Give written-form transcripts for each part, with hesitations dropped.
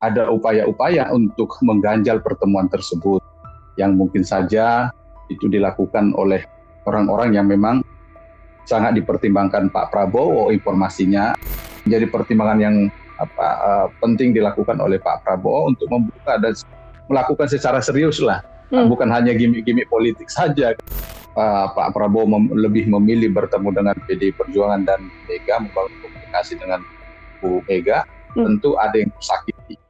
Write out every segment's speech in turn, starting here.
ada upaya-upaya untuk mengganjal pertemuan tersebut yang mungkin saja itu dilakukan oleh orang-orang yang memang sangat dipertimbangkan Pak Prabowo informasinya. Jadi pertimbangan yang penting dilakukan oleh Pak Prabowo untuk membuka dan melakukan secara serius lah, bukan hanya gimmick-gimmick politik saja. Pak Prabowo lebih memilih bertemu dengan PDI Perjuangan dan Mega, membangun komunikasi dengan Bu Mega, tentu ada yang tersakiti.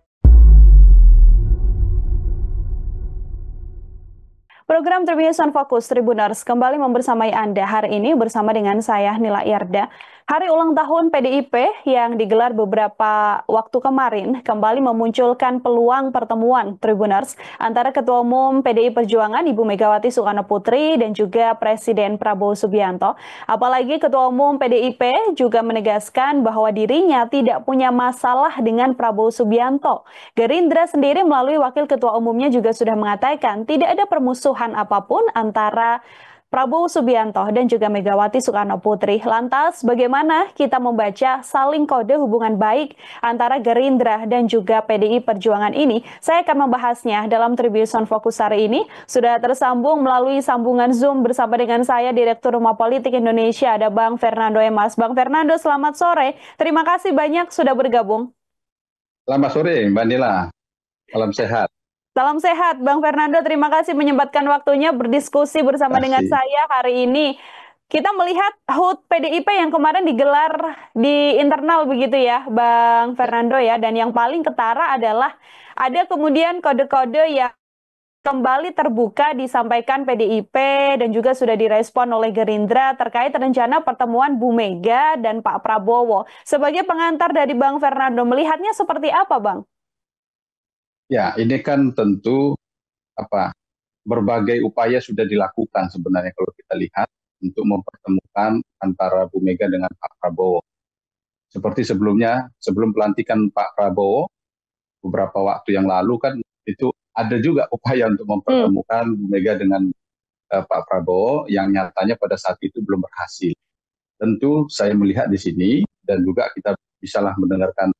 Program Tribunnews on Focus Tribuners kembali membersamai Anda hari ini bersama dengan saya Nila Yarda. Hari ulang tahun PDIP yang digelar beberapa waktu kemarin kembali memunculkan peluang pertemuan Tribuners antara Ketua Umum PDI Perjuangan Ibu Megawati Soekarno Putri dan juga Presiden Prabowo Subianto. Apalagi Ketua Umum PDIP juga menegaskan bahwa dirinya tidak punya masalah dengan Prabowo Subianto. Gerindra sendiri melalui Wakil Ketua Umumnya juga sudah mengatakan tidak ada permusuhan apapun antara Prabowo Subianto dan juga Megawati Soekarno Putri. Lantas, bagaimana kita membaca saling kode hubungan baik antara Gerindra dan juga PDI Perjuangan ini? Saya akan membahasnya dalam Tribunnews on Focus hari ini. Sudah tersambung melalui sambungan Zoom bersama dengan saya, Direktur Rumah Politik Indonesia, ada Bang Fernando Emas. Bang Fernando, selamat sore. Terima kasih banyak sudah bergabung. Selamat sore, Mbak Nila. Salam sehat. Salam sehat, Bang Fernando. Terima kasih menyempatkan waktunya berdiskusi bersama dengan saya hari ini. Kita melihat HUT PDIP yang kemarin digelar di internal begitu ya, Bang Fernando ya. Dan yang paling ketara adalah ada kemudian kode-kode yang kembali terbuka disampaikan PDIP dan juga sudah direspon oleh Gerindra terkait rencana pertemuan Bu Mega dan Pak Prabowo. Sebagai pengantar dari Bang Fernando, melihatnya seperti apa, Bang? Ya, ini kan tentu berbagai upaya sudah dilakukan sebenarnya kalau kita lihat untuk mempertemukan antara Bu Mega dengan Pak Prabowo. Seperti sebelumnya, sebelum pelantikan Pak Prabowo, beberapa waktu yang lalu kan itu ada juga upaya untuk mempertemukan Bu Mega dengan Pak Prabowo yang nyatanya pada saat itu belum berhasil. Tentu saya melihat di sini dan juga kita bisalah mendengarkan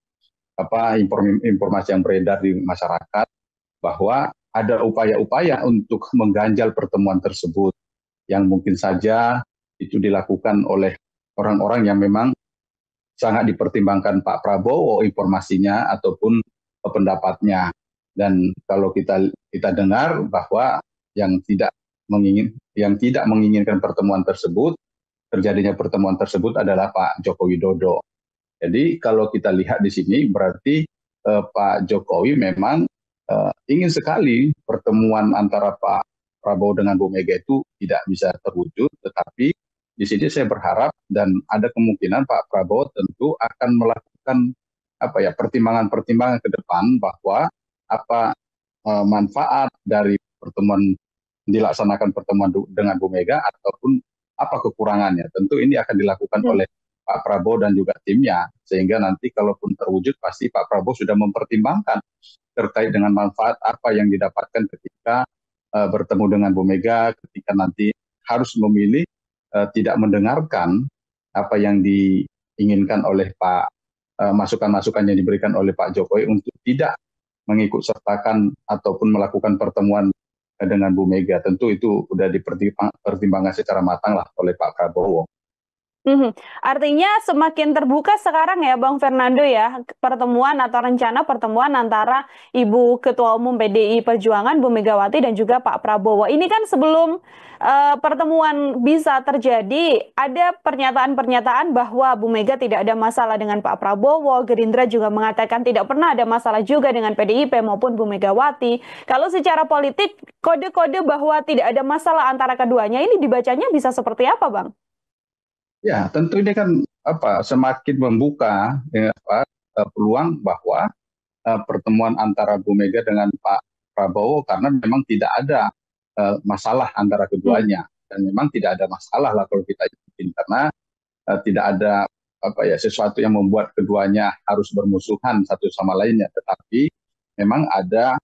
informasi yang beredar di masyarakat bahwa ada upaya-upaya untuk mengganjal pertemuan tersebut yang mungkin saja itu dilakukan oleh orang-orang yang memang sangat dipertimbangkan Pak Prabowo informasinya ataupun pendapatnya. Dan kalau kita dengar bahwa yang tidak menginginkan pertemuan tersebut, terjadinya pertemuan tersebut adalah Pak Joko Widodo. Jadi kalau kita lihat di sini berarti Pak Jokowi memang ingin sekali pertemuan antara Pak Prabowo dengan Bu Mega itu tidak bisa terwujud, tetapi di sini saya berharap dan ada kemungkinan Pak Prabowo tentu akan melakukan pertimbangan-pertimbangan ke depan bahwa manfaat dari pertemuan dilaksanakan pertemuan dengan Bu Mega ataupun apa kekurangannya. Tentu ini akan dilakukan oleh Pak Prabowo dan juga timnya, sehingga nanti kalaupun terwujud pasti Pak Prabowo sudah mempertimbangkan terkait dengan manfaat apa yang didapatkan ketika bertemu dengan Bu Mega, ketika nanti harus memilih tidak mendengarkan apa yang diinginkan oleh masukan-masukan yang diberikan oleh Pak Jokowi untuk tidak mengikut sertakan ataupun melakukan pertemuan dengan Bu Mega. Tentu itu sudah dipertimbangkan secara matang lah oleh Pak Prabowo. Artinya semakin terbuka sekarang ya Bang Fernando ya pertemuan atau rencana pertemuan antara Ibu Ketua Umum PDI Perjuangan Bu Megawati dan juga Pak Prabowo. Ini kan sebelum pertemuan bisa terjadi ada pernyataan-pernyataan bahwa Bu Mega tidak ada masalah dengan Pak Prabowo, Gerindra juga mengatakan tidak pernah ada masalah juga dengan PDIP maupun Bu Megawati. Kalau secara politik kode-kode bahwa tidak ada masalah antara keduanya ini dibacanya bisa seperti apa Bang? Ya, tentu ini kan semakin membuka peluang bahwa pertemuan antara Bu Mega dengan Pak Prabowo karena memang tidak ada masalah antara keduanya dan memang tidak ada masalah lah kalau kita ikutin karena tidak ada sesuatu yang membuat keduanya harus bermusuhan satu sama lainnya, tetapi memang ada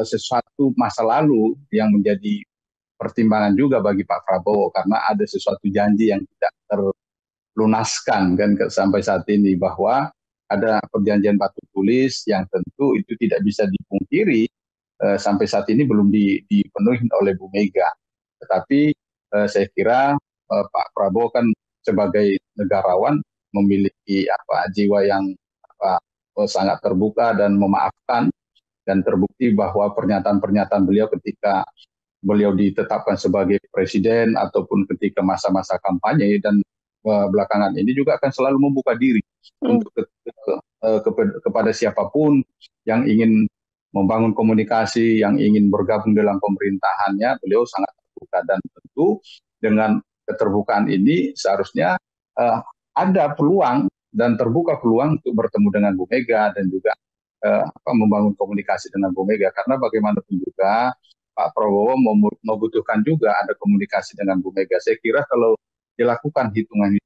sesuatu masa lalu yang menjadi pertimbangan juga bagi Pak Prabowo karena ada sesuatu janji yang tidak terlunaskan kan sampai saat ini bahwa ada perjanjian batu tulis yang tentu itu tidak bisa dipungkiri sampai saat ini belum dipenuhi oleh Bu Mega. Tetapi saya kira Pak Prabowo kan sebagai negarawan memiliki jiwa yang sangat terbuka dan memaafkan, dan terbukti bahwa pernyataan-pernyataan beliau ketika beliau ditetapkan sebagai presiden ataupun ketika masa-masa kampanye dan belakangan ini juga akan selalu membuka diri untuk kepada siapapun yang ingin membangun komunikasi, yang ingin bergabung dalam pemerintahannya. Beliau sangat terbuka, dan tentu dengan keterbukaan ini seharusnya ada peluang dan terbuka peluang untuk bertemu dengan Bu Mega dan juga membangun komunikasi dengan Bu Mega, karena bagaimanapun juga Pak Prabowo membutuhkan juga ada komunikasi dengan Bu Mega. Saya kira kalau dilakukan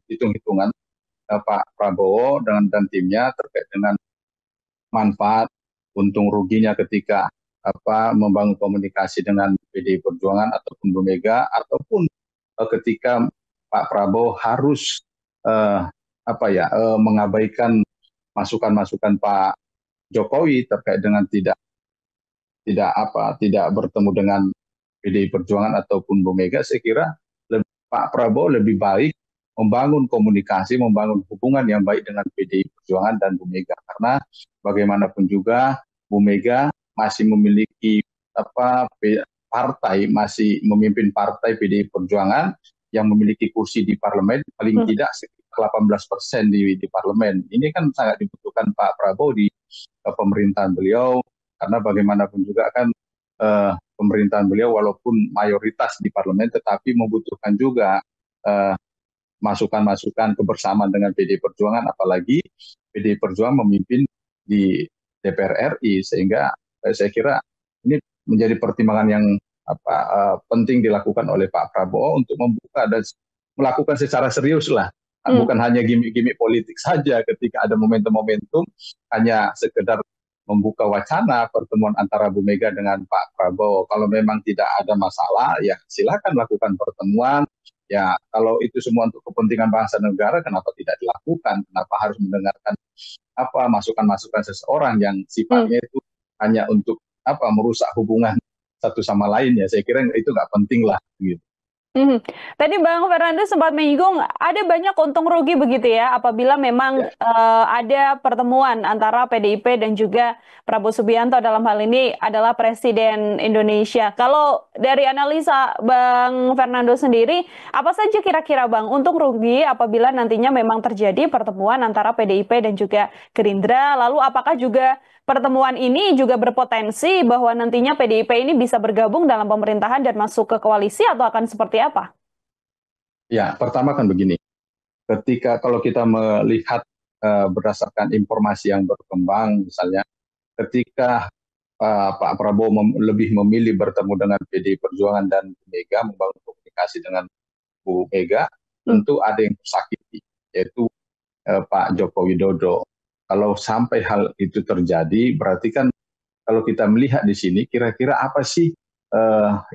hitung-hitungan Pak Prabowo dan timnya terkait dengan manfaat untung ruginya ketika membangun komunikasi dengan PDI Perjuangan ataupun Bu Mega, ataupun ketika Pak Prabowo harus mengabaikan masukan-masukan Pak Jokowi terkait dengan tidak bertemu dengan PDI Perjuangan ataupun Bu Mega. Saya kira Pak Prabowo lebih baik membangun komunikasi, membangun hubungan yang baik dengan PDI Perjuangan dan Bu Mega, karena bagaimanapun juga Bu Mega masih memiliki partai, masih memimpin partai PDI Perjuangan yang memiliki kursi di parlemen paling tidak sekitar 18% di parlemen. Ini kan sangat dibutuhkan Pak Prabowo di pemerintahan beliau, karena bagaimanapun juga kan pemerintahan beliau walaupun mayoritas di parlemen tetapi membutuhkan juga masukan-masukan kebersamaan dengan PDI Perjuangan, apalagi PDI Perjuangan memimpin di DPR RI, sehingga saya kira ini menjadi pertimbangan yang penting dilakukan oleh Pak Prabowo untuk membuka dan melakukan secara serius lah, bukan hanya gimmick-gimmick politik saja ketika ada momentum-momentum, hanya sekedar membuka wacana pertemuan antara Bu Mega dengan Pak Prabowo. Kalau memang tidak ada masalah, ya silakan lakukan pertemuan. Ya, kalau itu semua untuk kepentingan bangsa dan negara, kenapa tidak dilakukan? Kenapa harus mendengarkan masukan-masukan seseorang yang sifatnya itu hanya untuk merusak hubungan satu sama lain? Ya, saya kira itu nggak penting lah, gitu. Tadi Bang Fernando sempat menyinggung ada banyak untung rugi begitu ya apabila memang ada pertemuan antara PDIP dan juga Prabowo Subianto, dalam hal ini adalah Presiden Indonesia. Kalau dari analisa Bang Fernando sendiri, apa saja kira-kira Bang untung rugi apabila nantinya memang terjadi pertemuan antara PDIP dan juga Gerindra? Lalu apakah juga pertemuan ini juga berpotensi bahwa nantinya PDIP ini bisa bergabung dalam pemerintahan dan masuk ke koalisi, atau akan seperti apa? Ya, pertama kan begini, kalau kita melihat berdasarkan informasi yang berkembang, misalnya ketika Pak Prabowo lebih memilih bertemu dengan PDI Perjuangan dan Bu Mega, membangun komunikasi dengan Bu Mega, tentu ada yang tersakiti, yaitu Pak Joko Widodo. Kalau sampai hal itu terjadi, berarti kan kalau kita melihat di sini, kira-kira apa sih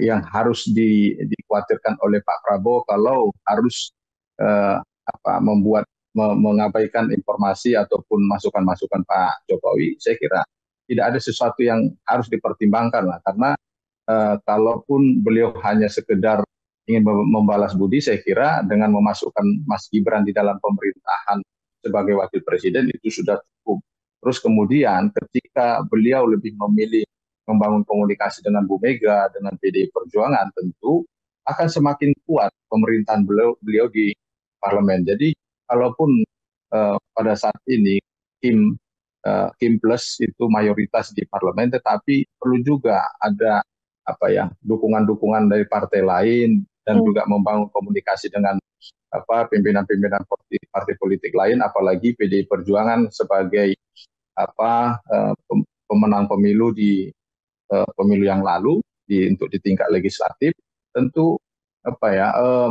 yang harus dikhawatirkan oleh Pak Prabowo kalau harus mengabaikan informasi ataupun masukan-masukan Pak Jokowi? Saya kira tidak ada sesuatu yang harus dipertimbangkan lah, karena kalaupun beliau hanya sekedar ingin membalas budi, saya kira dengan memasukkan Mas Gibran di dalam pemerintahan sebagai wakil presiden itu sudah cukup. Terus kemudian ketika beliau lebih memilih membangun komunikasi dengan Bu Mega, dengan PDI Perjuangan, tentu akan semakin kuat pemerintahan beliau di parlemen. Jadi kalaupun pada saat ini Kim Plus itu mayoritas di parlemen, tetapi perlu juga ada dukungan-dukungan dari partai lain dan juga membangun komunikasi dengan pimpinan-pimpinan partai politik lain, apalagi PDI Perjuangan sebagai pemenang pemilu di pemilu yang lalu untuk di tingkat legislatif. Tentu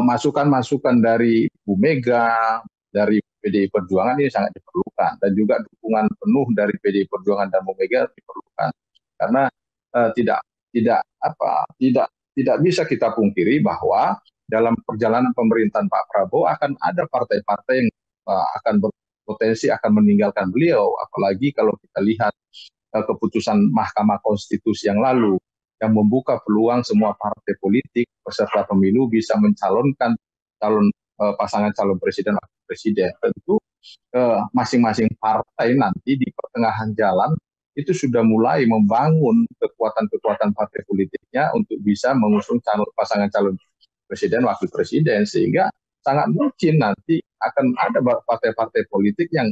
masukan-masukan dari Bu Mega, dari PDI Perjuangan ini sangat diperlukan, dan juga dukungan penuh dari PDI Perjuangan dan Bu Mega diperlukan, karena tidak bisa kita pungkiri bahwa dalam perjalanan pemerintahan Pak Prabowo akan ada partai-partai yang akan potensi akan meninggalkan beliau. Apalagi kalau kita lihat keputusan Mahkamah Konstitusi yang lalu yang membuka peluang semua partai politik peserta pemilu bisa mencalonkan calon pasangan calon presiden atau presiden. Tentu masing-masing partai nanti di pertengahan jalan itu sudah mulai membangun kekuatan-kekuatan partai politiknya untuk bisa mengusung pasangan calon presiden wakil presiden, sehingga sangat mungkin nanti akan ada partai-partai politik yang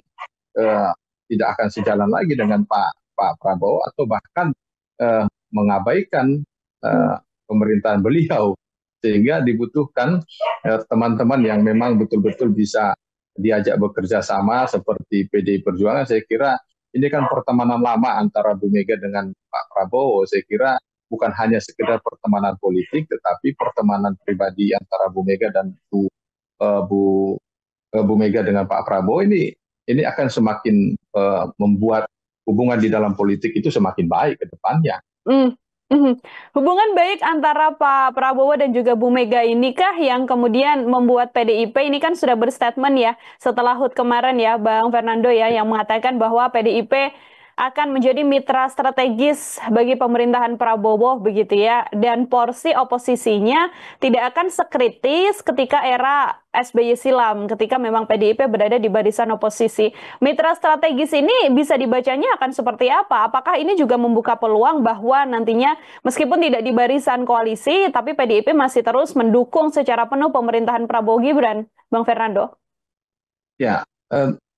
tidak akan sejalan lagi dengan Pak Prabowo atau bahkan mengabaikan pemerintahan beliau, sehingga dibutuhkan teman-teman yang memang betul-betul bisa diajak bekerja sama seperti PDI Perjuangan. Saya kira ini kan pertemanan lama antara Bu Mega dengan Pak Prabowo. Saya kira bukan hanya sekedar pertemanan politik, tetapi pertemanan pribadi antara Bu Mega dan Bu Mega dengan Pak Prabowo ini akan semakin membuat hubungan di dalam politik itu semakin baik ke depannya. Hubungan baik antara Pak Prabowo dan juga Bu Mega inikah yang kemudian membuat PDIP ini kan sudah berstatement ya setelah HUT kemarin ya Bang Fernando ya, yang mengatakan bahwa PDIP akan menjadi mitra strategis bagi pemerintahan Prabowo begitu ya, dan porsi oposisinya tidak akan sekritis ketika era SBY silam ketika memang PDIP berada di barisan oposisi. Mitra strategis ini bisa dibacanya akan seperti apa? Apakah ini juga membuka peluang bahwa nantinya meskipun tidak di barisan koalisi, tapi PDIP masih terus mendukung secara penuh pemerintahan Prabowo Gibran, Bang Fernando? Ya,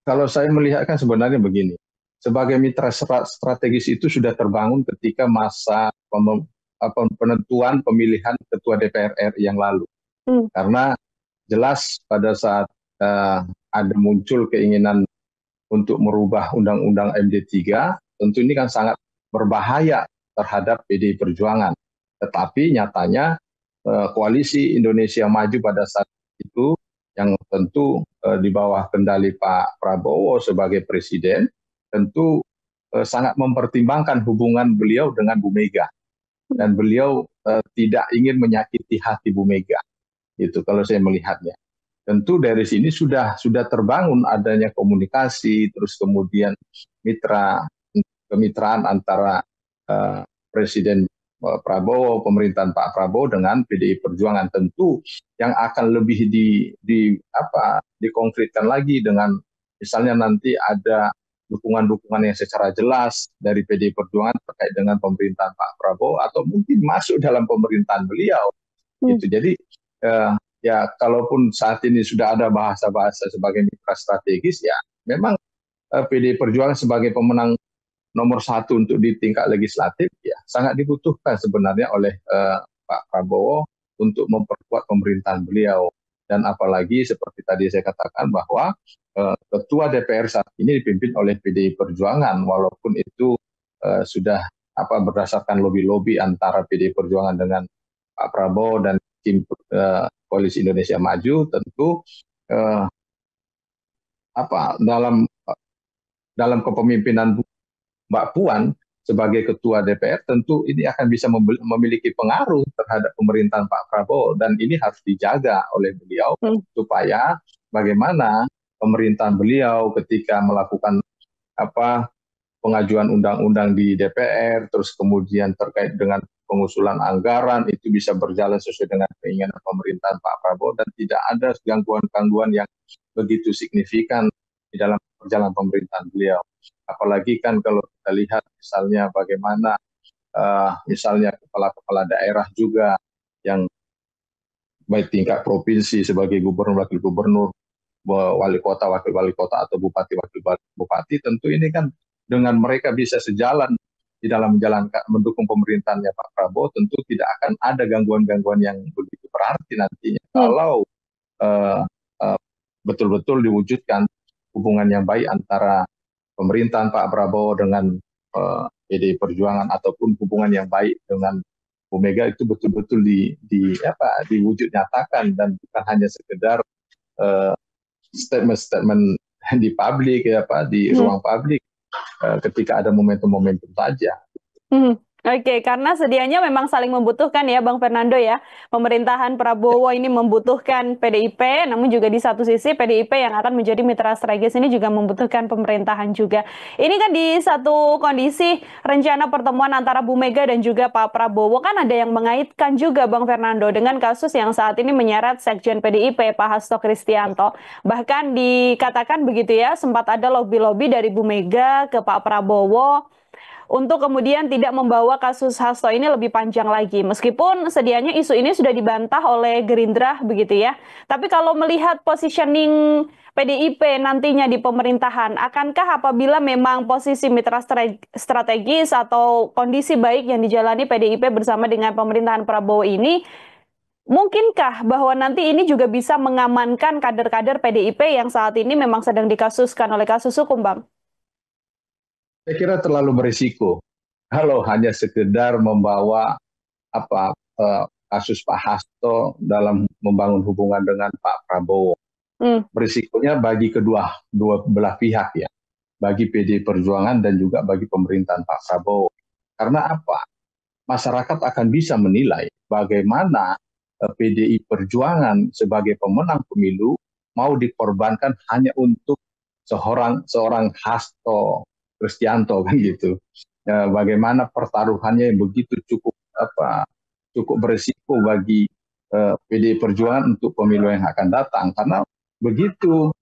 kalau saya melihatkan sebenarnya begini, sebagai mitra strategis itu sudah terbangun ketika masa penentuan pemilihan ketua DPR RI yang lalu. Karena jelas pada saat ada muncul keinginan untuk merubah Undang-Undang MD3, tentu ini kan sangat berbahaya terhadap PDI Perjuangan. Tetapi nyatanya koalisi Indonesia Maju pada saat itu yang tentu di bawah kendali Pak Prabowo sebagai presiden, tentu sangat mempertimbangkan hubungan beliau dengan Bu Mega. Dan beliau tidak ingin menyakiti hati Bu Mega. Itu kalau saya melihatnya. Tentu dari sini sudah terbangun adanya komunikasi, terus kemudian kemitraan antara Presiden Prabowo, pemerintahan Pak Prabowo dengan PDI Perjuangan. Tentu yang akan lebih dikonkretkan lagi dengan misalnya nanti ada dukungan-dukungan yang secara jelas dari PDI Perjuangan terkait dengan pemerintahan Pak Prabowo atau mungkin masuk dalam pemerintahan beliau. Gitu. Jadi ya kalaupun saat ini sudah ada bahasa-bahasa sebagai mitra strategis, ya memang PDI Perjuangan sebagai pemenang nomor 1 untuk di tingkat legislatif ya sangat dibutuhkan sebenarnya oleh Pak Prabowo untuk memperkuat pemerintahan beliau. Dan apalagi seperti tadi saya katakan bahwa ketua DPR saat ini dipimpin oleh PDI Perjuangan, walaupun itu sudah berdasarkan lobby-lobby antara PDI Perjuangan dengan Pak Prabowo dan tim Koalisi Indonesia Maju, tentu dalam kepemimpinan Mbak Puan sebagai ketua DPR, tentu ini akan bisa memiliki pengaruh terhadap pemerintahan Pak Prabowo, dan ini harus dijaga oleh beliau supaya bagaimana pemerintahan beliau ketika melakukan pengajuan undang-undang di DPR, terus kemudian terkait dengan pengusulan anggaran itu bisa berjalan sesuai dengan keinginan pemerintahan Pak Prabowo dan tidak ada gangguan-gangguan yang begitu signifikan di dalam perjalanan pemerintahan beliau. Apalagi kan kalau kita lihat misalnya bagaimana misalnya kepala-kepala daerah juga yang baik tingkat provinsi sebagai gubernur, wakil gubernur, wali kota, wakil wali kota atau bupati, wakil bupati, tentu ini kan dengan mereka bisa sejalan di dalam menjalankan mendukung pemerintahannya Pak Prabowo, tentu tidak akan ada gangguan-gangguan yang begitu berarti nantinya kalau betul-betul diwujudkan hubungan yang baik antara pemerintahan Pak Prabowo dengan PDI Perjuangan ataupun hubungan yang baik dengan Bu Mega itu betul-betul diwujud nyatakan dan bukan hanya sekedar statement-statement di publik di ruang publik ketika ada momentum-momentum saja. Oke, karena sedianya memang saling membutuhkan ya Bang Fernando ya. Pemerintahan Prabowo ini membutuhkan PDIP, namun juga di satu sisi PDIP yang akan menjadi mitra strategis ini juga membutuhkan pemerintahan juga. Ini kan di satu kondisi rencana pertemuan antara Bu Mega dan juga Pak Prabowo kan ada yang mengaitkan juga Bang Fernando dengan kasus yang saat ini menyeret Sekjen PDIP Pak Hasto Kristianto. Bahkan dikatakan begitu ya, sempat ada lobby-lobby dari Bu Mega ke Pak Prabowo untuk kemudian tidak membawa kasus Hasto ini lebih panjang lagi. Meskipun sedianya isu ini sudah dibantah oleh Gerindra begitu ya. Tapi kalau melihat positioning PDIP nantinya di pemerintahan, akankah apabila memang posisi mitra strategis atau kondisi baik yang dijalani PDIP bersama dengan pemerintahan Prabowo ini, mungkinkah bahwa nanti ini juga bisa mengamankan kader-kader PDIP yang saat ini memang sedang dikasuskan oleh kasus hukum, Bang? Saya kira terlalu berisiko kalau hanya sekedar membawa apa kasus Pak Hasto dalam membangun hubungan dengan Pak Prabowo. Hmm. Berisikonya bagi dua belah pihak ya, bagi PD Perjuangan dan juga bagi pemerintahan Pak Prabowo. Karena apa? Masyarakat akan bisa menilai bagaimana PDI Perjuangan sebagai pemenang pemilu mau dikorbankan hanya untuk seorang Hasto Kristianto kan gitu. Bagaimana pertaruhannya yang begitu cukup berisiko bagi PDI Perjuangan untuk pemilu yang akan datang, karena begitu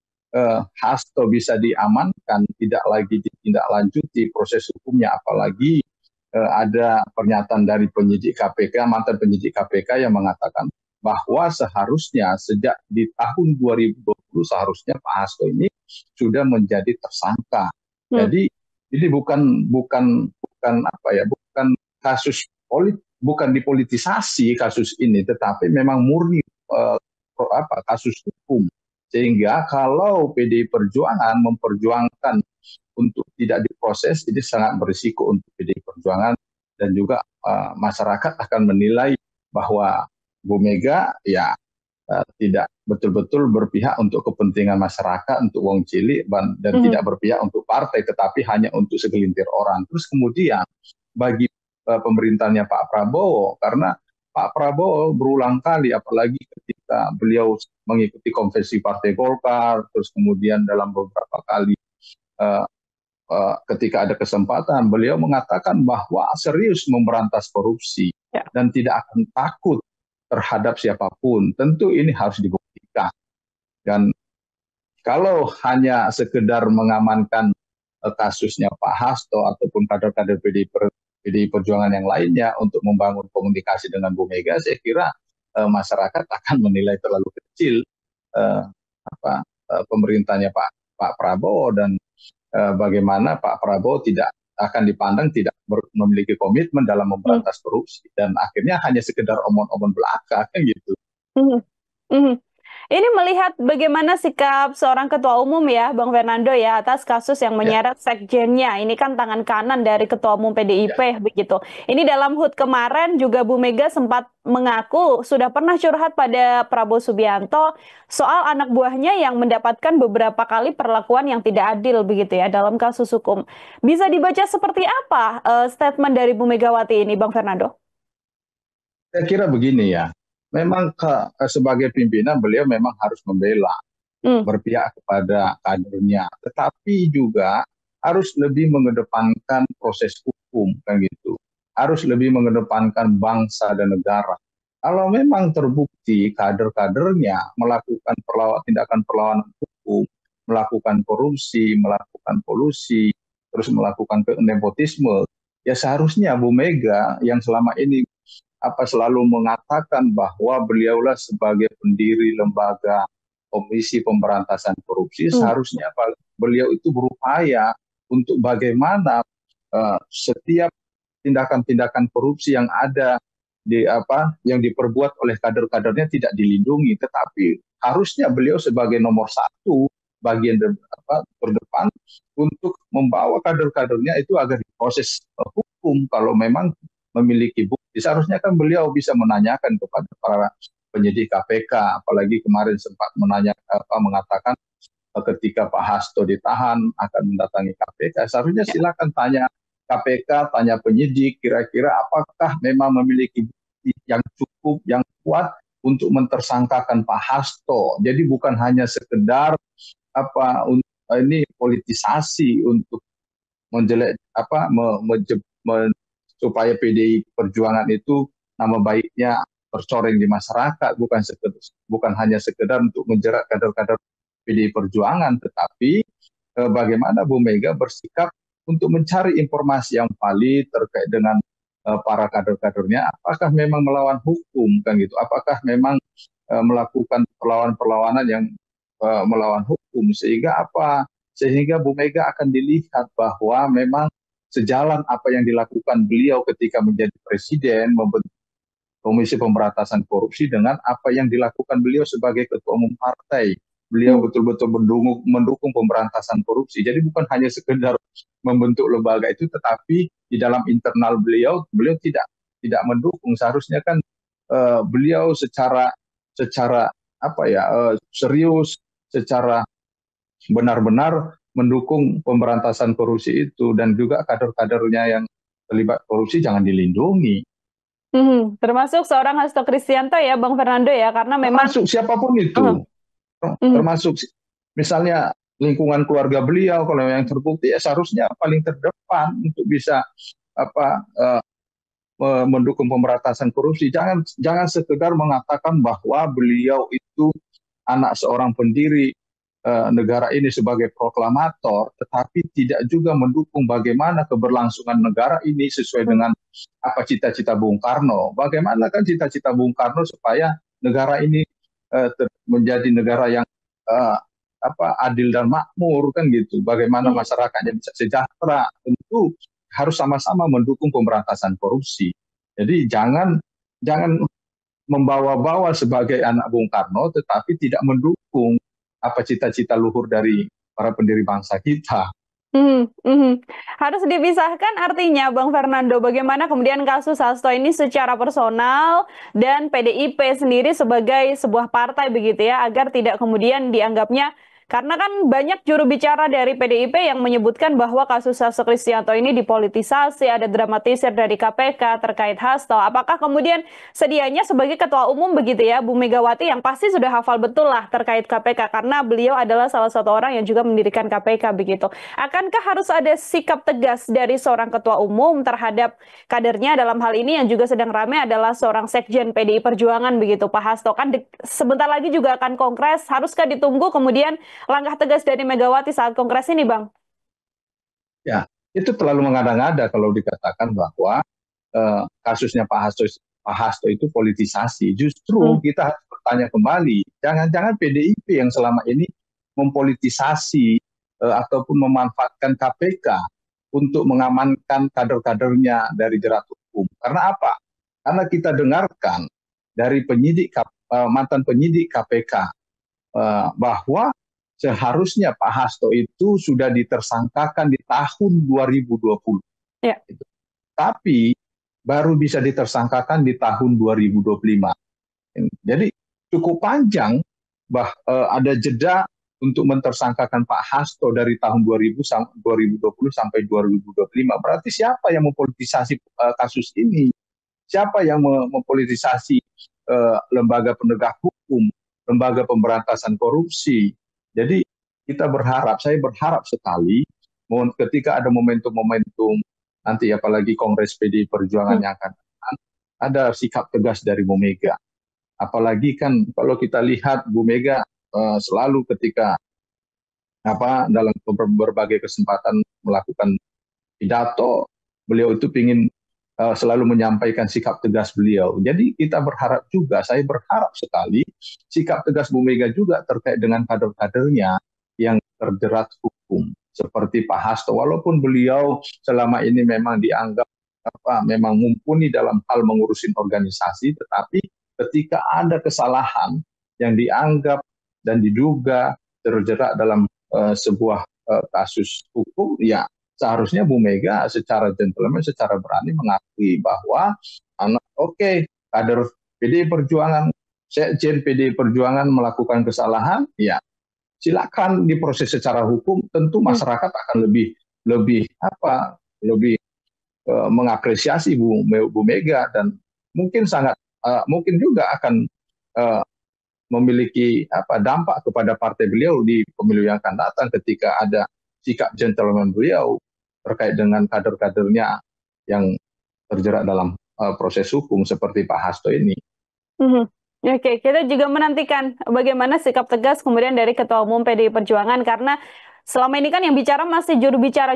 Hasto bisa diamankan, tidak lagi ditindaklanjuti proses hukumnya, apalagi ada pernyataan dari penyidik KPK, mantan penyidik KPK yang mengatakan bahwa seharusnya sejak di tahun 2020 seharusnya Pak Hasto ini sudah menjadi tersangka. Jadi ini bukan kasus bukan dipolitisasi kasus ini, tetapi memang murni kasus hukum. Sehingga kalau PDI Perjuangan memperjuangkan untuk tidak diproses, ini sangat berisiko untuk PDI Perjuangan, dan juga masyarakat akan menilai bahwa Bu Mega ya tidak betul-betul berpihak untuk kepentingan masyarakat, untuk wong cilik, dan tidak berpihak untuk partai, tetapi hanya untuk segelintir orang. Terus kemudian bagi pemerintahnya Pak Prabowo, karena Pak Prabowo berulang kali, apalagi ketika beliau mengikuti konvensi Partai Golkar, terus kemudian dalam beberapa kali ketika ada kesempatan, beliau mengatakan bahwa serius memberantas korupsi dan tidak akan takut terhadap siapapun. Tentu ini harus dibuktikan. Dan kalau hanya sekedar mengamankan kasusnya Pak Hasto ataupun kader-kader PDI Perjuangan yang lainnya untuk membangun komunikasi dengan Bu Mega, saya kira masyarakat akan menilai terlalu kecil pemerintahnya Pak Prabowo, dan bagaimana Pak Prabowo tidak akan dipandang tidak memiliki komitmen dalam memberantas korupsi, dan akhirnya hanya sekedar omong-omong belaka kan gitu. Ini melihat bagaimana sikap seorang ketua umum ya, Bang Fernando ya, atas kasus yang menyeret sekjennya. Ini kan tangan kanan dari ketua umum PDIP begitu. Ini dalam HUT kemarin juga Bu Mega sempat mengaku sudah pernah curhat pada Prabowo Subianto soal anak buahnya yang mendapatkan beberapa kali perlakuan yang tidak adil begitu ya dalam kasus hukum. Bisa dibaca seperti apa statement dari Bu Megawati ini, Bang Fernando? Saya kira begini ya, memang sebagai pimpinan beliau memang harus membela, berpihak kepada kadernya, tetapi juga harus lebih mengedepankan proses hukum kan gitu, harus lebih mengedepankan bangsa dan negara. Kalau memang terbukti kader-kadernya melakukan tindakan perlawanan hukum, melakukan korupsi, melakukan kolusi, terus melakukan nepotisme, ya seharusnya Bu Mega yang selama ini selalu mengatakan bahwa beliaulah sebagai pendiri lembaga Komisi Pemberantasan Korupsi, seharusnya beliau itu berupaya untuk bagaimana setiap tindakan-tindakan korupsi yang ada yang diperbuat oleh kader-kadernya tidak dilindungi, tetapi harusnya beliau sebagai nomor satu bagian terdepan untuk membawa kader-kadernya itu agar diproses hukum kalau memang memiliki bukti. Seharusnya kan beliau bisa menanyakan kepada para penyidik KPK, apalagi kemarin sempat mengatakan ketika Pak Hasto ditahan akan mendatangi KPK. Seharusnya silakan tanya KPK tanya penyidik, kira-kira apakah memang memiliki bukti yang cukup, yang kuat untuk mentersangkakan Pak Hasto. Jadi bukan hanya sekedar ini politisasi untuk menjelek supaya PDI Perjuangan itu nama baiknya tercoreng di masyarakat, bukan hanya sekedar untuk menjerat kader-kader PDI Perjuangan, tetapi bagaimana Bu Mega bersikap untuk mencari informasi yang valid terkait dengan para kader-kadernya, apakah memang melawan hukum kan gitu, apakah memang melakukan perlawanan-perlawanan yang melawan hukum, sehingga Bu Mega akan dilihat bahwa memang sejalan apa yang dilakukan beliau ketika menjadi presiden, membentuk Komisi Pemberantasan Korupsi dengan apa yang dilakukan beliau sebagai ketua umum partai. Beliau betul-betul mendukung pemberantasan korupsi. Jadi bukan hanya sekedar membentuk lembaga itu, tetapi di dalam internal beliau tidak mendukung. Seharusnya kan beliau secara serius, secara benar-benar mendukung pemberantasan korupsi itu, dan juga kader-kadernya yang terlibat korupsi jangan dilindungi. Termasuk seorang Hasto Kristianto ya, Bang Fernando ya, karena memang termasuk siapapun itu, termasuk misalnya lingkungan keluarga beliau, kalau yang terbukti ya seharusnya paling terdepan untuk bisa mendukung pemberantasan korupsi. Jangan sekedar mengatakan bahwa beliau itu anak seorang pendiri negara ini sebagai proklamator, tetapi tidak juga mendukung bagaimana keberlangsungan negara ini sesuai dengan apa cita-cita Bung Karno. Bagaimana kan cita-cita Bung Karno supaya negara ini menjadi negara yang adil dan makmur kan gitu. Bagaimana masyarakatnya bisa sejahtera, tentu harus sama-sama mendukung pemberantasan korupsi. Jadi jangan membawa-bawa sebagai anak Bung Karno, tetapi tidak mendukung apa cita-cita luhur dari para pendiri bangsa kita. Harus dipisahkan artinya, Bang Fernando, bagaimana kemudian kasus Hasto ini secara personal dan PDIP sendiri sebagai sebuah partai begitu ya, agar tidak kemudian dianggapnya, karena kan banyak juru bicara dari PDIP yang menyebutkan bahwa kasus Hasto Kristianto ini dipolitisasi, ada dramatisir dari KPK terkait Hasto. Apakah kemudian sedianya sebagai ketua umum begitu ya, Bu Megawati yang pasti sudah hafal betul lah terkait KPK, karena beliau adalah salah satu orang yang juga mendirikan KPK begitu. Akankah harus ada sikap tegas dari seorang ketua umum terhadap kadernya? Dalam hal ini yang juga sedang ramai adalah seorang sekjen PDI Perjuangan begitu, Pak Hasto. Kan sebentar lagi juga akan kongres, haruskah ditunggu kemudian langkah tegas dari Megawati saat kongres ini, Bang? Ya, itu terlalu mengada-ngada kalau dikatakan bahwa kasusnya Pak Hasto itu politisasi. Justru kita harus bertanya kembali, jangan-jangan PDIP yang selama ini mempolitisasi ataupun memanfaatkan KPK untuk mengamankan kader-kadernya dari jerat hukum. Karena apa? Karena kita dengarkan dari mantan penyidik KPK bahwa seharusnya Pak Hasto itu sudah ditersangkakan di tahun 2020. Ya. Tapi baru bisa ditersangkakan di tahun 2025. Jadi cukup panjang, ada jeda untuk mentersangkakan Pak Hasto dari tahun 2020 sampai 2025. Berarti siapa yang mempolitisasi kasus ini? Siapa yang mempolitisasi lembaga penegak hukum, lembaga pemberantasan korupsi? Jadi saya berharap sekali ketika ada momentum-momentum nanti, apalagi Kongres PDI Perjuangan yang akan ada sikap tegas dari Bu Mega. Apalagi kan kalau kita lihat Bu Mega selalu ketika dalam berbagai kesempatan melakukan pidato, beliau itu ingin selalu menyampaikan sikap tegas beliau. Jadi saya berharap sekali sikap tegas Bu Mega juga terkait dengan kader-kadernya yang terjerat hukum seperti Pak Hasto. Walaupun beliau selama ini memang dianggap memang mumpuni dalam hal mengurusin organisasi, tetapi ketika ada kesalahan yang dianggap dan diduga terjerat dalam sebuah kasus hukum, ya seharusnya Bu Mega secara gentleman, secara berani mengakui bahwa kader PDI Perjuangan, sekjen PDI Perjuangan melakukan kesalahan, ya silakan diproses secara hukum. Tentu masyarakat akan lebih mengapresiasi Bu Mega dan mungkin juga akan uh, memiliki dampak kepada partai beliau di pemilu yang akan datang ketika ada sikap gentleman beliau terkait dengan kader-kadernya yang terjerat dalam proses hukum seperti Pak Hasto ini. Oke, kita juga menantikan bagaimana sikap tegas kemudian dari Ketua Umum PDI Perjuangan karena selama ini kan yang bicara masih juru bicara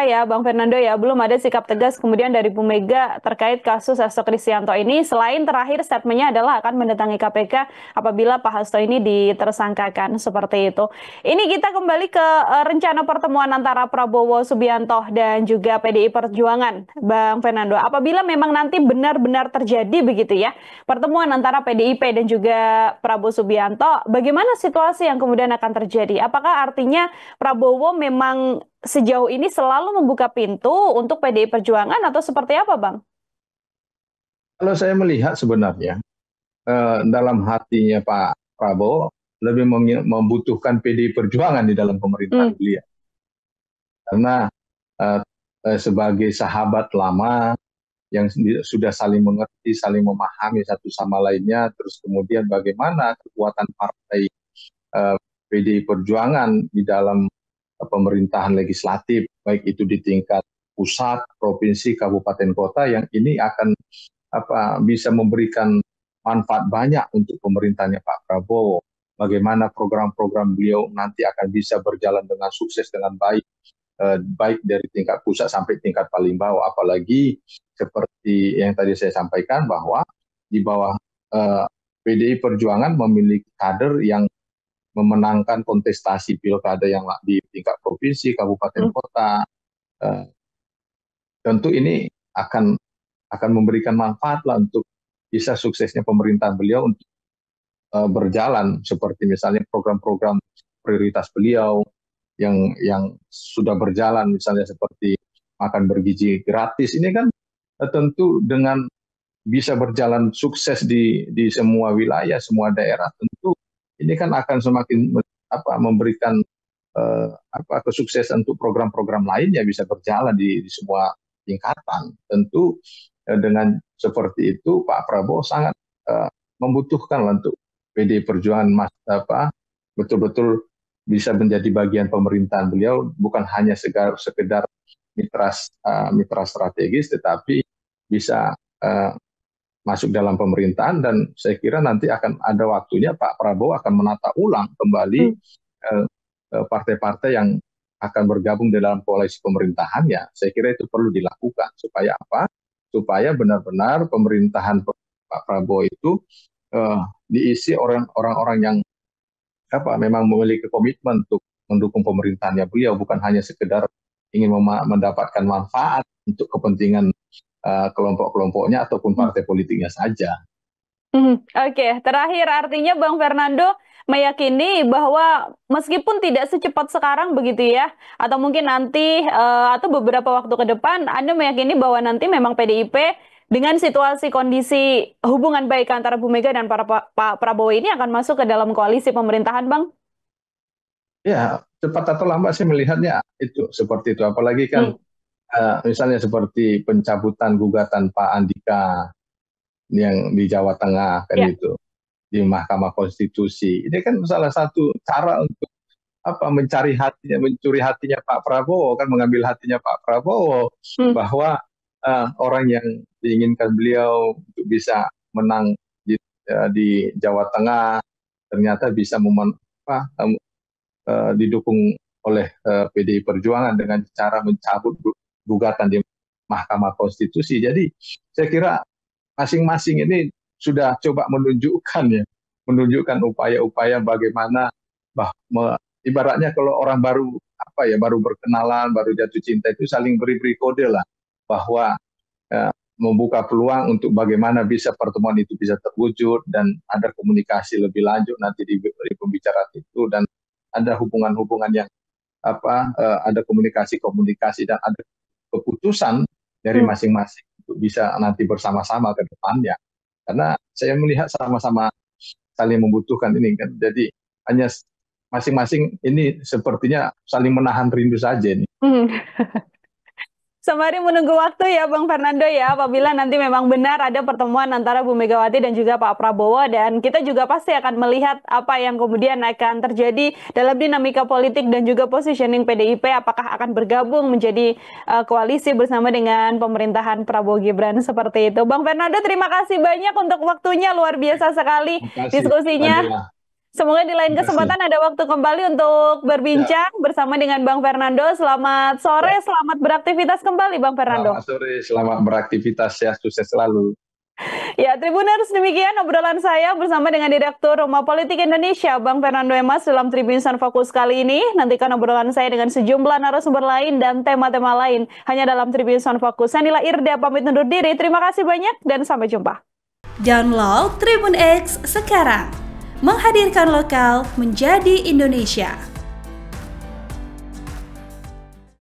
ya, Bang Fernando ya, belum ada sikap tegas kemudian dari Bu Mega terkait kasus Hasto Kristianto ini. Selain terakhir statementnya adalah akan mendatangi KPK apabila Pak Hasto ini ditersangkakan seperti itu. Ini kita kembali ke rencana pertemuan antara Prabowo Subianto dan juga PDI Perjuangan, Bang Fernando. Apabila memang nanti benar-benar terjadi begitu ya, pertemuan antara PDIP dan juga Prabowo Subianto, bagaimana situasi yang kemudian akan terjadi? Apakah artinya Prabowo memang sejauh ini selalu membuka pintu untuk PDI Perjuangan atau seperti apa, Bang? Kalau saya melihat sebenarnya dalam hatinya Pak Prabowo lebih membutuhkan PDI Perjuangan di dalam pemerintahan beliau. Karena sebagai sahabat lama yang sudah saling mengerti, saling memahami satu sama lainnya, terus kemudian bagaimana kekuatan partai PDI Perjuangan di dalam pemerintahan legislatif, baik itu di tingkat pusat, provinsi, kabupaten, kota, yang ini akan bisa memberikan manfaat banyak untuk pemerintahnya Pak Prabowo. Bagaimana program-program beliau nanti akan bisa berjalan dengan sukses, dengan baik, baik dari tingkat pusat sampai tingkat paling bawah. Apalagi seperti yang tadi saya sampaikan bahwa di bawah PDI Perjuangan memiliki kader yang memenangkan kontestasi pilkada yang di tingkat provinsi, kabupaten, kota. Tentu ini akan memberikan manfaat lah untuk bisa suksesnya pemerintahan beliau untuk berjalan, seperti misalnya program-program prioritas beliau yang sudah berjalan, misalnya seperti makan bergizi gratis. Ini kan tentu dengan bisa berjalan sukses di semua wilayah, semua daerah, tentu ini kan akan semakin memberikan kesuksesan untuk program-program lainnya bisa berjalan di semua tingkatan. Tentu dengan seperti itu Pak Prabowo sangat membutuhkan untuk PDI Perjuangan betul-betul bisa menjadi bagian pemerintahan beliau, bukan hanya sekedar mitra strategis, tetapi bisa masuk dalam pemerintahan. Dan saya kira nanti akan ada waktunya Pak Prabowo akan menata ulang kembali partai-partai yang akan bergabung di dalam koalisi pemerintahannya. Saya kira itu perlu dilakukan supaya apa? Supaya benar-benar pemerintahan Pak Prabowo itu diisi orang-orang yang memang memiliki komitmen untuk mendukung pemerintahannya beliau, bukan hanya sekedar ingin mendapatkan manfaat untuk kepentingan kelompok-kelompoknya ataupun partai politiknya saja. Oke, terakhir artinya Bang Fernando meyakini bahwa meskipun tidak secepat sekarang begitu ya, atau mungkin nanti atau beberapa waktu ke depan, Anda meyakini bahwa nanti memang PDIP dengan situasi kondisi hubungan baik antara Bu Mega dan Pak Prabowo ini akan masuk ke dalam koalisi pemerintahan, Bang? Ya, cepat atau lambat sih melihatnya itu seperti itu. Apalagi kan misalnya seperti pencabutan gugatan Pak Andika yang di Jawa Tengah kan itu di Mahkamah Konstitusi. Ini kan salah satu cara untuk mencuri hatinya Pak Prabowo, kan mengambil hatinya Pak Prabowo bahwa orang yang diinginkan beliau untuk bisa menang di Jawa Tengah ternyata bisa didukung oleh PDI Perjuangan dengan cara mencabut gugatan di Mahkamah Konstitusi. Jadi saya kira masing-masing ini sudah coba menunjukkan upaya-upaya bagaimana ibaratnya kalau orang baru baru berkenalan, baru jatuh cinta itu saling beri kode lah bahwa membuka peluang untuk bagaimana bisa pertemuan itu bisa terwujud dan ada komunikasi lebih lanjut nanti di pembicaraan itu, dan ada hubungan-hubungan yang ada komunikasi dan ada keputusan dari masing-masing untuk bisa nanti bersama-sama ke depannya. Karena saya melihat sama-sama saling membutuhkan ini kan. Jadi hanya masing-masing ini sepertinya saling menahan rindu saja nih. Sembari menunggu waktu ya Bang Fernando ya, apabila nanti memang benar ada pertemuan antara Bu Megawati dan juga Pak Prabowo, dan kita juga pasti akan melihat apa yang kemudian akan terjadi dalam dinamika politik dan juga positioning PDIP, apakah akan bergabung menjadi koalisi bersama dengan pemerintahan Prabowo Gibran seperti itu. Bang Fernando, terima kasih banyak untuk waktunya, luar biasa sekali Terima kasih, diskusinya. Fadila. Semoga di lain Terima kasih. kesempatan ada waktu kembali untuk Ya, berbincang bersama dengan Bang Fernando. Selamat sore, ya. selamat beraktivitas kembali Bang Fernando. Selamat sore, selamat beraktivitas ya, sukses selalu. Ya, Tribuners, demikian obrolan saya bersama dengan Direktur Rumah Politik Indonesia, Bang Fernando Emas dalam Tribun Sun Fokus kali ini. Nantikan obrolan saya dengan sejumlah narasumber lain dan tema-tema lain hanya dalam Tribun Sun Fokus. Saya Nila Irda pamit undur diri. Terima kasih banyak dan sampai jumpa. Download Tribun X sekarang. Menghadirkan lokal menjadi Indonesia.